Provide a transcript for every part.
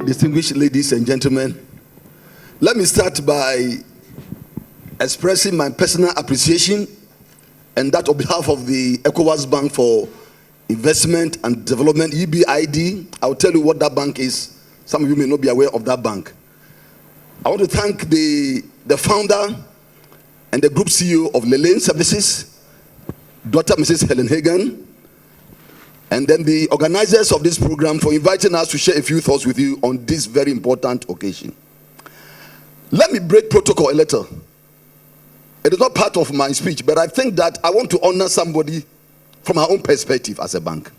Distinguished ladies and gentlemen, let me start by expressing my personal appreciation and that on behalf of the ECOWAS Bank for Investment and Development, EBID. I'll tell you what that bank is. Some of you may not be aware of that bank. I want to thank the founder and the group CEO of Lelane Services, Dr. Mrs. Helen Hagan, and then the organizers of this program for inviting us to share a few thoughts with you on this very important occasion. Let me break protocol a little. It is not part of my speech, but I think that I want to honor somebody from our own perspective as a bank.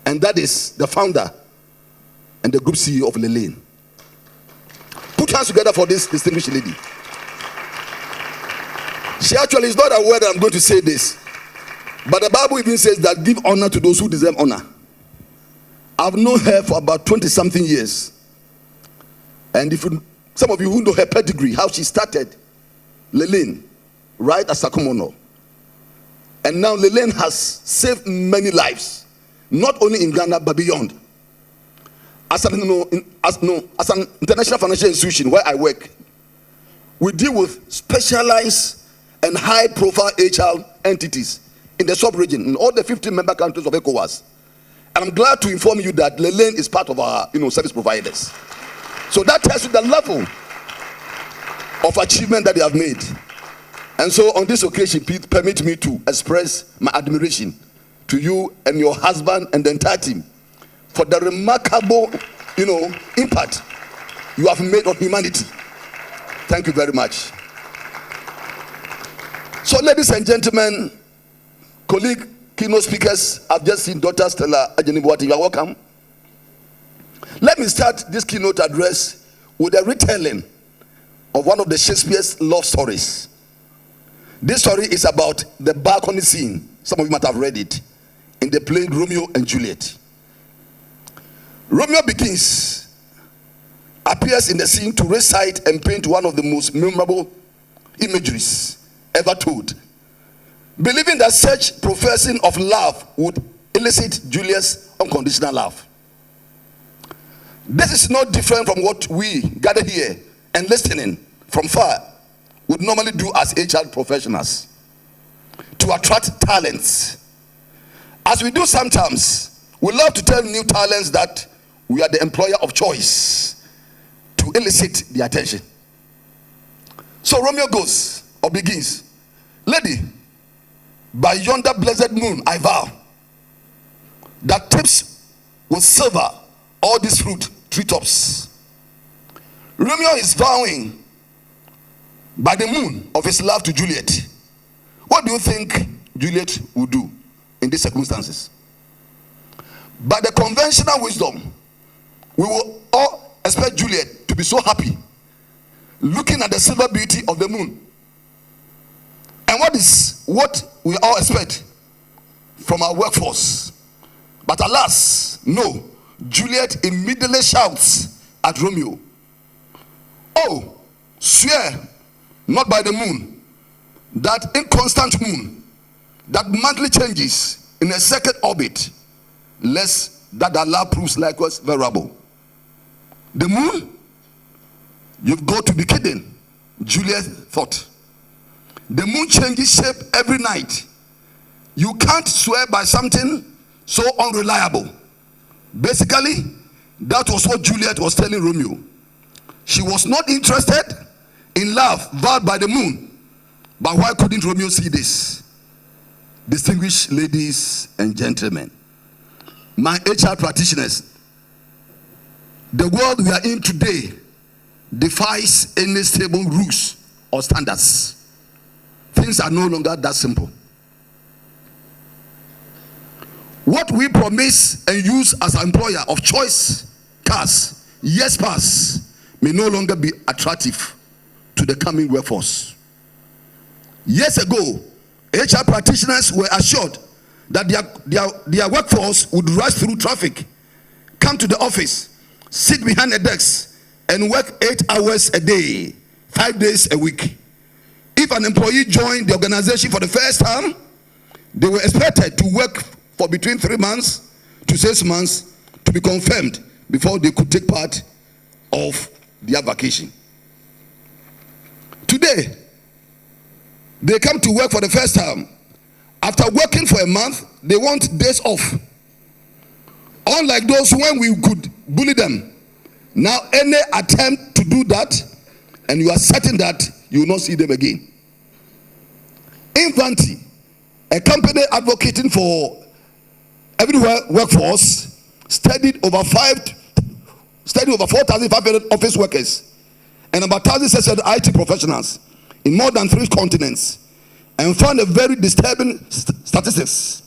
And that is the founder and the group CEO of Lelane. Put hands together for this distinguished lady. She actually is not aware that I'm going to say this. But the Bible even says that give honor to those who deserve honor. I've known her for about 20-something years. And if some of you who know her pedigree, how she started Lelane, right at Sakumono. And now Lelane has saved many lives, not only in Ghana, but beyond. As an international financial institution where I work, we deal with specialized and high-profile HR entities in the sub-region, in all the 15 member countries of ECOWAS. And I'm glad to inform you that Lelane is part of our service providers. So that tells you the level of achievement that they have made. And so on this occasion, please permit me to express my admiration to you and your husband and the entire team for the remarkable impact you have made on humanity. Thank you very much. So ladies and gentlemen, colleague, keynote speakers, I've just seen Dr. Stella Ajenibuati. You are welcome. Let me start this keynote address with a retelling of one of the Shakespeare's love stories. This story is about the balcony scene. Some of you might have read it in the play Romeo and Juliet. Romeo appears in the scene to recite and paint one of the most memorable imageries ever told, believing that such professing of love would elicit Juliet's unconditional love. This is not different from what we gathered here and listening from far would normally do as HR professionals to attract talents. As we do sometimes, we love to tell new talents that we are the employer of choice to elicit the attention. So Romeo begins, "Lady, by yonder blessed moon, I vow that tips with silver all these fruit treetops." Romeo is vowing by the moon of his love to Juliet. What do you think Juliet would do in these circumstances? By the conventional wisdom, we will all expect Juliet to be so happy looking at the silver beauty of the moon. And what we all expect from our workforce. But alas, no. Juliet immediately shouts at Romeo, "Oh, swear not by the moon, that inconstant moon that monthly changes in a second orbit, lest that Allah proves likewise variable." The moon? You've got to be kidding, Juliet thought. The moon changes shape every night. You can't swear by something so unreliable. Basically, that was what Juliet was telling Romeo. She was not interested in love vowed by the moon. But why couldn't Romeo see this? Distinguished ladies and gentlemen, my HR practitioners, the world we are in today defies any stable rules or standards. Things are no longer that simple. What we promise and use as an employer of choice cars, yes pass, may no longer be attractive to the coming workforce. Years ago, HR practitioners were assured that their workforce would rush through traffic, come to the office, sit behind a desk, and work 8 hours a day, 5 days a week. If an employee joined the organization for the first time, they were expected to work for between 3 months to 6 months to be confirmed before they could take part of their vacation. Today, they come to work for the first time. After working for a month, they want days off. Unlike those when we could bully them. Now, any attempt to do that, and you are certain that you will not see them again. Infanti, a company advocating for everywhere workforce, studied over 4,500 office workers and about 1,600 IT professionals in more than 3 continents, and found a very disturbing statistics.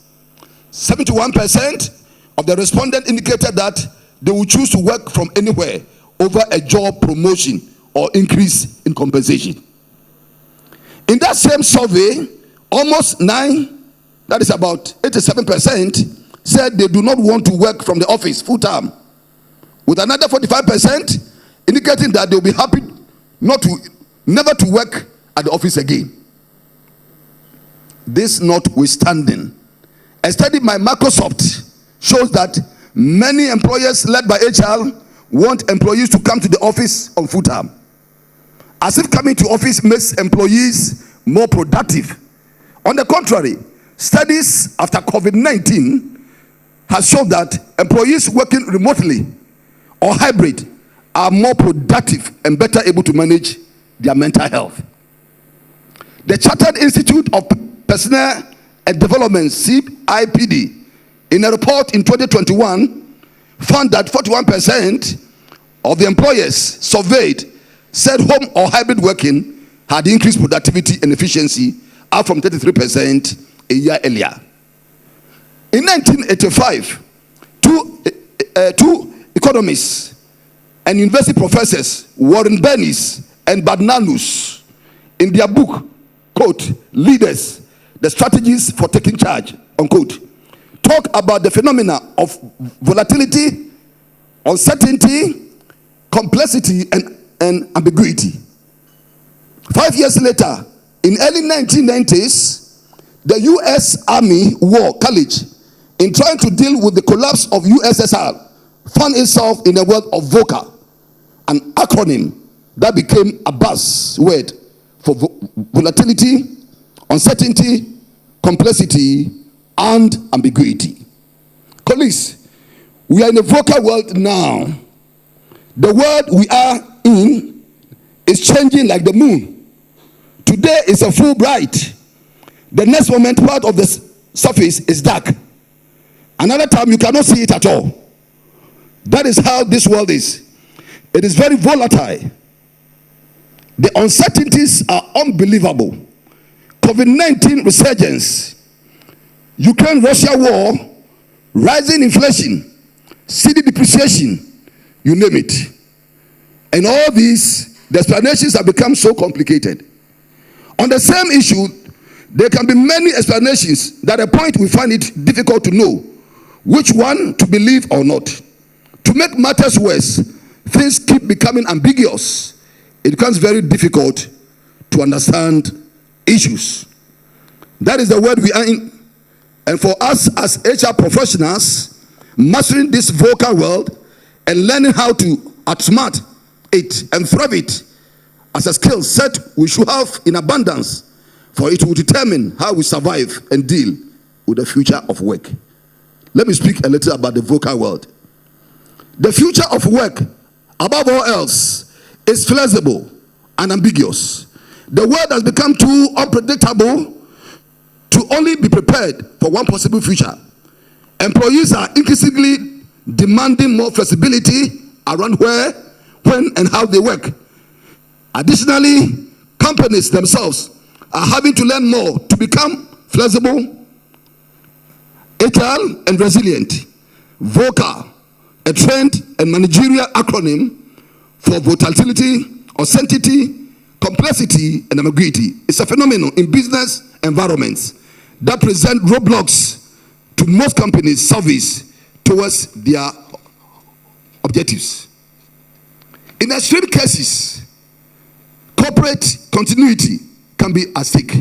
71% of the respondents indicated that they would choose to work from anywhere over a job promotion or increase in compensation. In that same survey, almost 9, that is about 87%, said they do not want to work from the office full time, with another 45% indicating that they will be happy never to work at the office again. This notwithstanding, a study by Microsoft shows that many employers led by HR want employees to come to the office on full time, as if coming to office makes employees more productive. On the contrary, studies after COVID-19 has shown that employees working remotely or hybrid are more productive and better able to manage their mental health. The Chartered Institute of Personnel and Development, EBID, in a report in 2021 found that 41% of the employers surveyed said home or hybrid working had increased productivity and efficiency, up from 33% a year earlier. In 1985, two economists and university professors, Warren Bennis and Badnanus, in their book, quote, Leaders, the Strategies for Taking Charge, unquote, talk about the phenomena of volatility, uncertainty, complexity, and ambiguity. 5 years later, in early 1990s, the U.S. Army War College, in trying to deal with the collapse of USSR, found itself in a world of VOCA, an acronym that became a buzzword for volatility, uncertainty, complexity, and ambiguity. Colleagues, we are in a VOCA world now. The world we are in is changing like the moon. Today is a full bright. The next moment, part of the surface is dark. Another time, you cannot see it at all. That is how this world is. It is very volatile. The uncertainties are unbelievable. COVID-19 resurgence, Ukraine-Russia war, rising inflation, cedi depreciation, you name it. And all these, the explanations have become so complicated. On the same issue, there can be many explanations that at a point we find it difficult to know which one to believe or not. To make matters worse, things keep becoming ambiguous. It becomes very difficult to understand issues. That is the world we are in. And for us as HR professionals, mastering this vocal world and learning how to outsmart it and thrive it as a skill set we should have in abundance, for it will determine how we survive and deal with the future of work. Let me speak a little about the vocal world. The future of work, above all else, is flexible and ambiguous. The world has become too unpredictable to only be prepared for one possible future. Employees are increasingly demanding more flexibility around where, when, and how they work. Additionally, companies themselves are having to learn more to become flexible, agile, and resilient. VOCA, a trend and managerial acronym for volatility, uncertainty, complexity, and ambiguity. It's a phenomenon in business environments that present roadblocks to most companies' service towards their objectives. In extreme cases, corporate continuity can be at stake.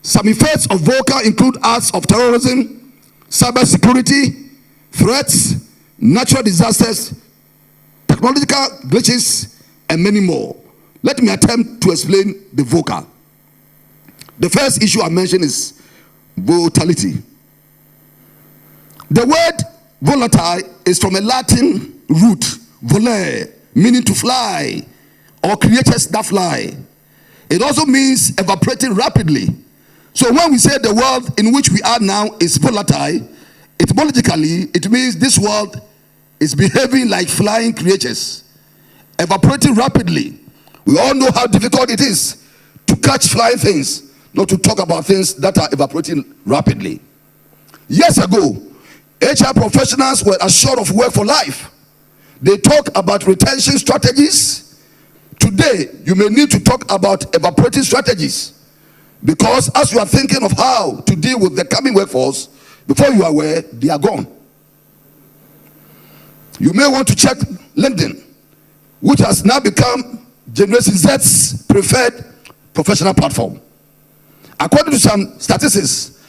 Some effects of VOCA include acts of terrorism, cybersecurity, threats, natural disasters, technological glitches, and many more. Let me attempt to explain the VUCA. The first issue I mentioned is volatility. The word volatile is from a Latin root, volare, meaning to fly, or creatures that fly. It also means evaporating rapidly. So when we say the world in which we are now is volatile, etymologically, it means this world is behaving like flying creatures, evaporating rapidly. We all know how difficult it is to catch flying things, not to talk about things that are evaporating rapidly. Years ago, HR professionals were assured of work for life. They talk about retention strategies. Today, you may need to talk about evaporating strategies, because as you are thinking of how to deal with the coming workforce, before you are aware, they are gone. You may want to check LinkedIn, which has now become Generation Z's preferred professional platform. According to some statistics,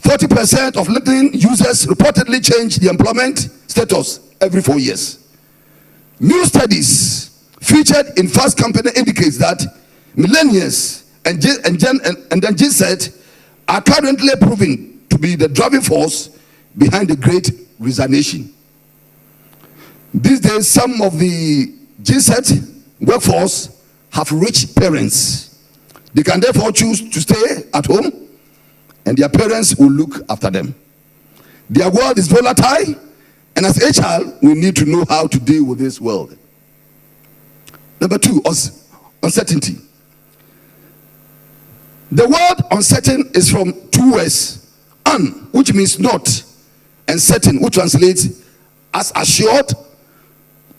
40% of LinkedIn users reportedly change their employment status every 4 years. New studies featured in Fast Company indicates that millennials and Gen Z are currently proving to be the driving force behind the great resignation. These days, some of the Gen Z workforce have rich parents. They can therefore choose to stay at home, and their parents will look after them. Their world is volatile, and as HR, we need to know how to deal with this world. Number two, uncertainty. The word uncertain is from two words: un, which means not, and certain, which translates as assured,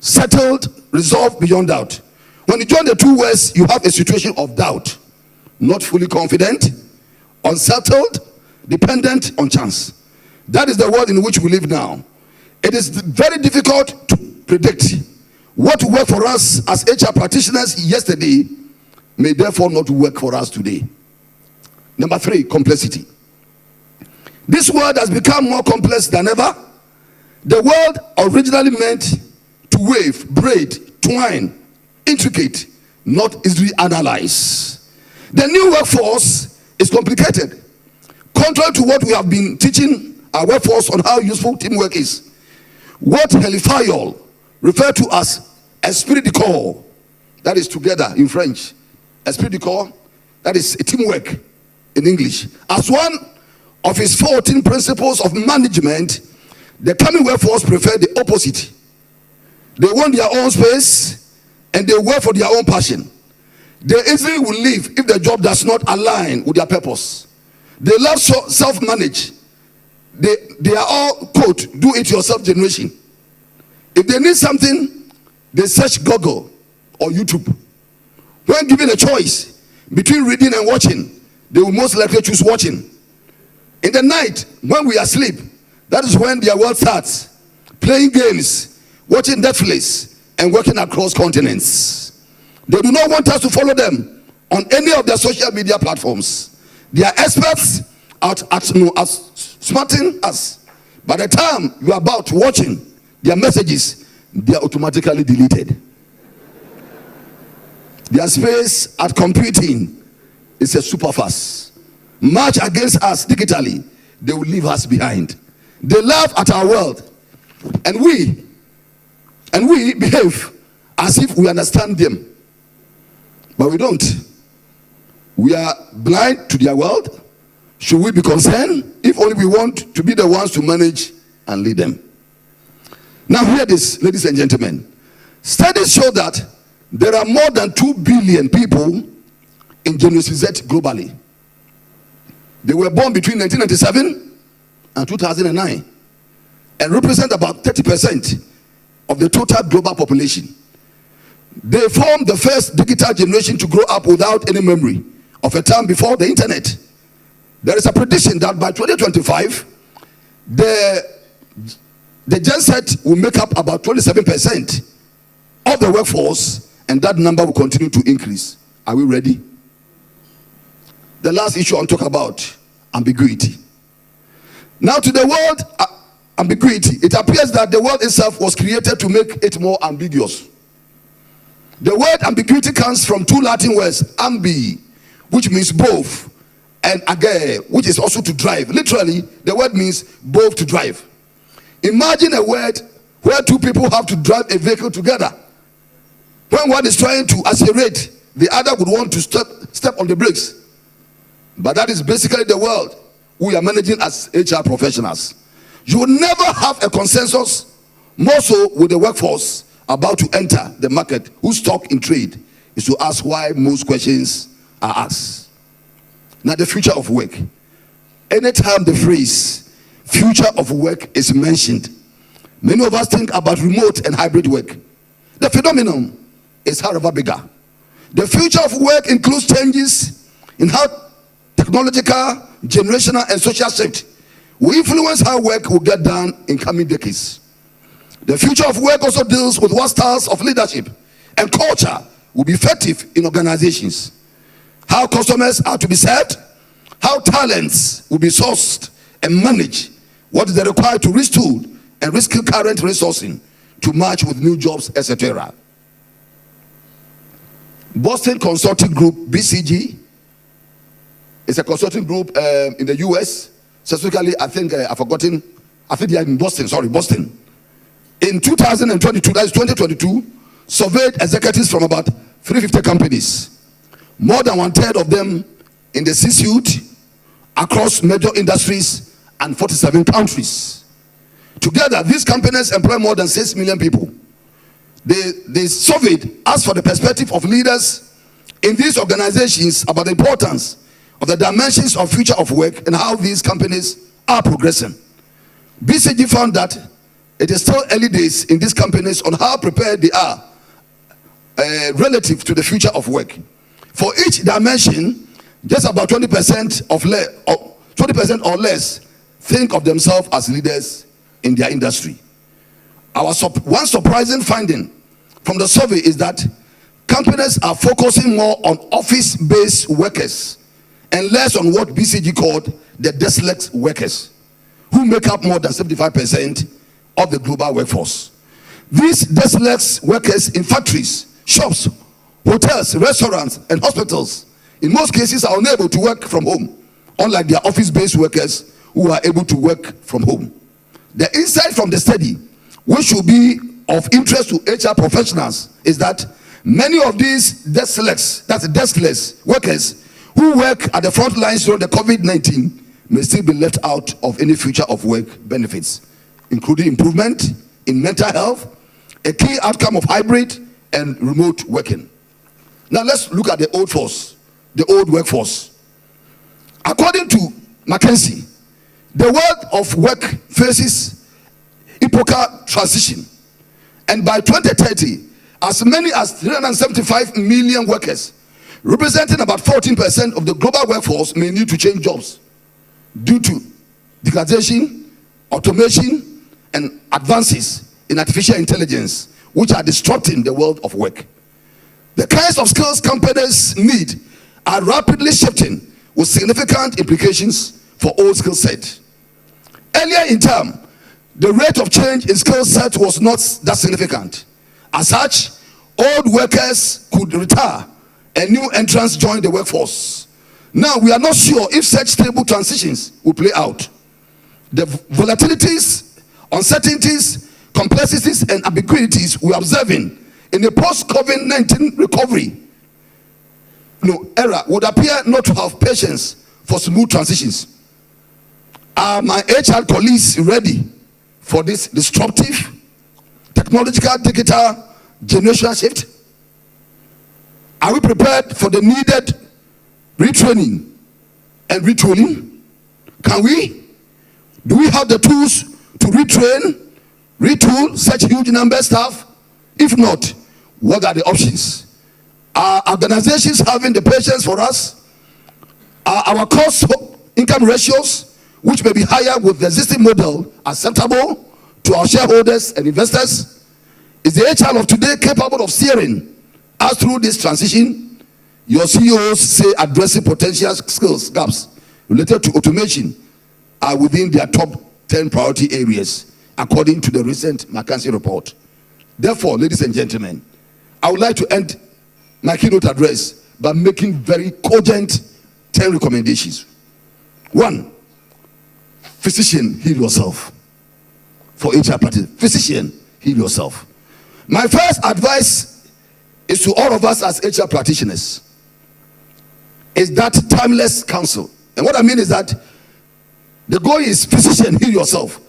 settled, resolved beyond doubt. When you join the two words, you have a situation of doubt, not fully confident, unsettled, dependent on chance. That is the world in which we live now. It is very difficult to predict. What worked for us as HR practitioners yesterday may therefore not work for us today. Number three, complexity. This world has become more complex than ever. The world originally meant to wave, braid, twine, intricate, not easily analyzed. The new workforce is complicated. Contrary to what we have been teaching our workforce on how useful teamwork is, what Helifayol referred to as esprit de corps, that is together in French, esprit de corps, that is a teamwork in English, as one of his 14 principles of management, the coming workforce prefer the opposite. They want their own space and they work for their own passion. They easily will leave if the job does not align with their purpose. They love self-manage. They are all, quote, do-it-yourself generation. If they need something, they search Google or YouTube. When given a choice between reading and watching, they will most likely choose watching. In the night, when we are asleep, that is when their world starts. Playing games, watching Netflix, and working across continents. They do not want us to follow them on any of their social media platforms. They are experts at smarting us. By the time you are about watching their messages, they are automatically deleted. Their space at computing is a super fast. March against us digitally, they will leave us behind. They laugh at our world, and we behave as if we understand them, but we don't. We are blind to their world. Should we be concerned? If only we want to be the ones to manage and lead them. Now hear this, ladies and gentlemen. Studies show that there are more than 2 billion people in Generation Z globally. They were born between 1997 and 2009 and represent about 30% of the total global population. They formed the first digital generation to grow up without any memory of a time before the internet. There is a prediction that by 2025, the Gen Z will make up about 27% of the workforce, and that number will continue to increase. Are we ready? The last issue I'll talk about, ambiguity. Now to the word ambiguity, it appears that the word itself was created to make it more ambiguous. The word ambiguity comes from two Latin words, ambi, which means both, and agye, which is also to drive. Literally, the word means both to drive. Imagine a word where two people have to drive a vehicle together. When one is trying to accelerate, the other would want to step on the brakes. But that is basically the world we are managing as HR professionals. You will never have a consensus, more so with the workforce about to enter the market, whose stock in trade is to ask why most questions are asked. Now, the future of work. Anytime the phrase future of work is mentioned, many of us think about remote and hybrid work. The phenomenon is, however, bigger. The future of work includes changes in how technological, generational, and social shift will influence how work will get done in coming decades. The future of work also deals with what styles of leadership and culture will be effective in organizations, how customers are to be served, how talents will be sourced and managed, what is required to retool and reskill current resourcing to match with new jobs, etc. Boston Consulting Group, BCG, is a consulting group in the US. Specifically, I think they are in Boston. Boston. In 2022, that is 2022, surveyed executives from about 350 companies. More than 1/3 of them in the C-suite across major industries and 47 countries. Together, these companies employ more than 6 million people. They surveyed asked for the perspective of leaders in these organizations about the importance of the dimensions of future of work and how these companies are progressing. BCG found that it is still early days in these companies on how prepared they are relative to the future of work. For each dimension, just about 20% or less think of themselves as leaders in their industry. One surprising finding from the survey is that companies are focusing more on office-based workers and less on what BCG called the desk workers, who make up more than 75% of the global workforce. These desk workers in factories, shops, hotels, restaurants, and hospitals, in most cases, are unable to work from home, unlike their office-based workers who are able to work from home. The insight from the study, which should be of interest to HR professionals, is that many of these deskless workers who work at the front lines during the COVID-19 may still be left out of any future of work benefits, including improvement in mental health, a key outcome of hybrid and remote working. Now let's look at the old workforce. According to McKinsey, the world of work faces epochal transition, and by 2030, as many as 375 million workers, representing about 14% of the global workforce, may need to change jobs due to digitization, automation, and advances in artificial intelligence, which are disrupting the world of work. The kinds of skills companies need are rapidly shifting, with significant implications for all skill sets. Earlier in time, the rate of change in skill set was not that significant. As such, old workers could retire and new entrants join the workforce. Now, we are not sure if such stable transitions will play out. The volatilities, uncertainties, complexities, and ambiguities we are observing in the post-COVID-19 recovery era would appear not to have patience for smooth transitions. Are my HR colleagues ready for this disruptive, technological, digital, generational shift? Are we prepared for the needed retraining and retooling? Do we have the tools to retrain, retool such huge number of staff? If not, what are the options? Are organizations having the patience for us? Are our cost-income ratios, which may be higher with the existing model, acceptable to our shareholders and investors? Is the HR of today capable of steering us through this transition? Your CEOs say addressing potential skills gaps related to automation are within their top 10 priority areas, according to the recent McKinsey report. Therefore, ladies and gentlemen, I would like to end my keynote address by making very cogent 10 recommendations. 1, physician, heal yourself. For HR practice, physician, heal yourself. My first advice is to all of us as HR practitioners is that timeless counsel. And what I mean is that the goal is physician, heal yourself.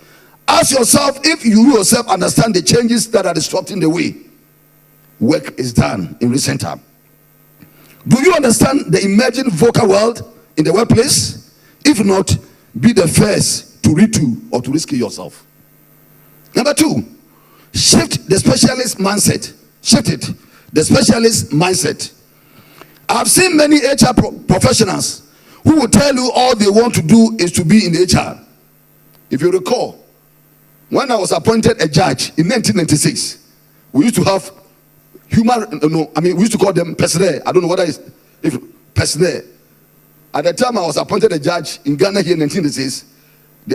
Ask yourself if you yourself understand the changes that are disrupting the way work is done in recent time. Do you understand the emerging VUCA world in the workplace? If not, be the first to read to or to rescue yourself. Number 2, shift the specialist mindset. Shift it. The specialist mindset. I've seen many HR professionals who will tell you all they want to do is to be in HR. If you recall, when I was appointed a judge in 1996, we used to have we used to call them personnel. I don't know what that is. If personnel. At the time I was appointed a judge in Ghana here in 1996,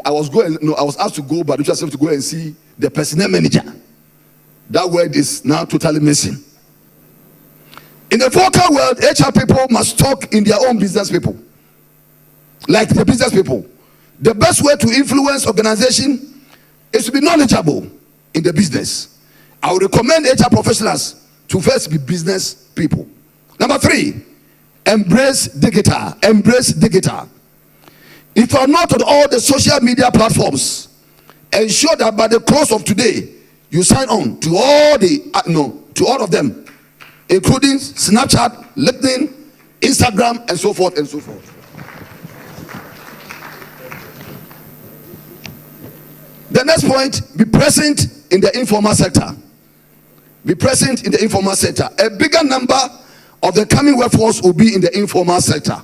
I was asked to go, but I have to go and see the personnel manager. That word is now totally missing. In the VUCA world, HR people must talk in their own business people. Like the business people. The best way to influence organization is to be knowledgeable in the business. I would recommend HR professionals to first be business people. Number 3, embrace digital. Embrace digital. If you are not on all the social media platforms, ensure that by the close of today, you sign on to all of them, including Snapchat, LinkedIn, Instagram, and so forth and so forth. The next point, be present in the informal sector. Be present in the informal sector. A bigger number of the coming workforce will be in the informal sector,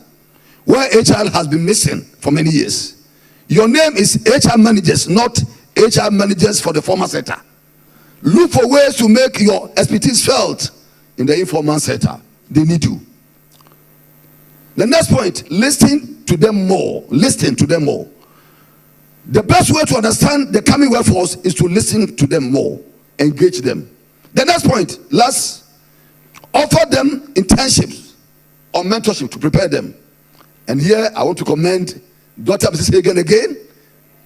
where HR has been missing for many years. Your name is HR managers, not HR managers for the formal sector. Look for ways to make your expertise felt in the informal sector. They need you. The next point, listen to them more. Listen to them more. The best way to understand the coming workforce is to listen to them more. Engage them. The next point, last, offer them internships or mentorship to prepare them. And here I want to commend Dr. Mrs. Hagen again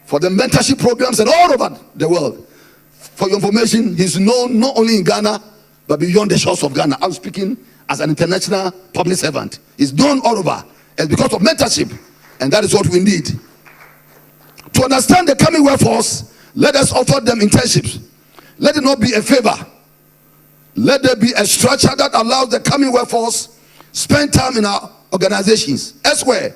for the mentorship programs and all over the world. For your information, he's known not only in Ghana, but beyond the shores of Ghana. I'm speaking as an international public servant. He's known all over. And because of mentorship, and that is what we need. To understand the coming workforce, let us offer them internships. Let it not be a favor. Let there be a structure that allows the coming workforce spend time in our organizations. Elsewhere,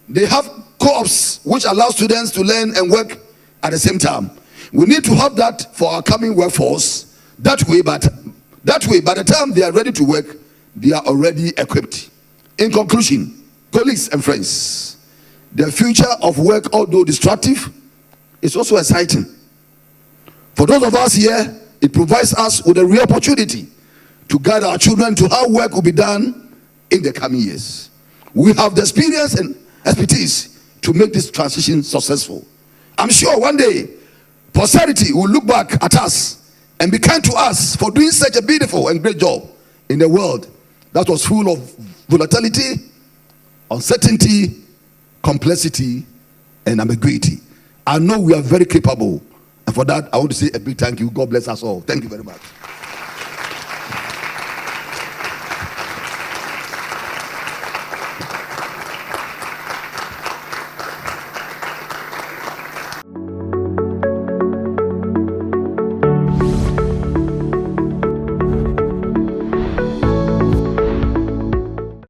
they have co-ops which allow students to learn and work at the same time. We need to have that for our coming workforce. That way, by the time they are ready to work, they are already equipped. In conclusion, colleagues and friends, the future of work, although destructive, is also exciting. For those of us here, it provides us with a real opportunity to guide our children to how work will be done in the coming years. We have the experience and expertise to make this transition successful. I'm sure one day, posterity will look back at us and be kind to us for doing such a beautiful and great job in a world that was full of volatility, uncertainty, complexity, and ambiguity. I know we are very capable. And for that, I want to say a big thank you. God bless us all. Thank you very much.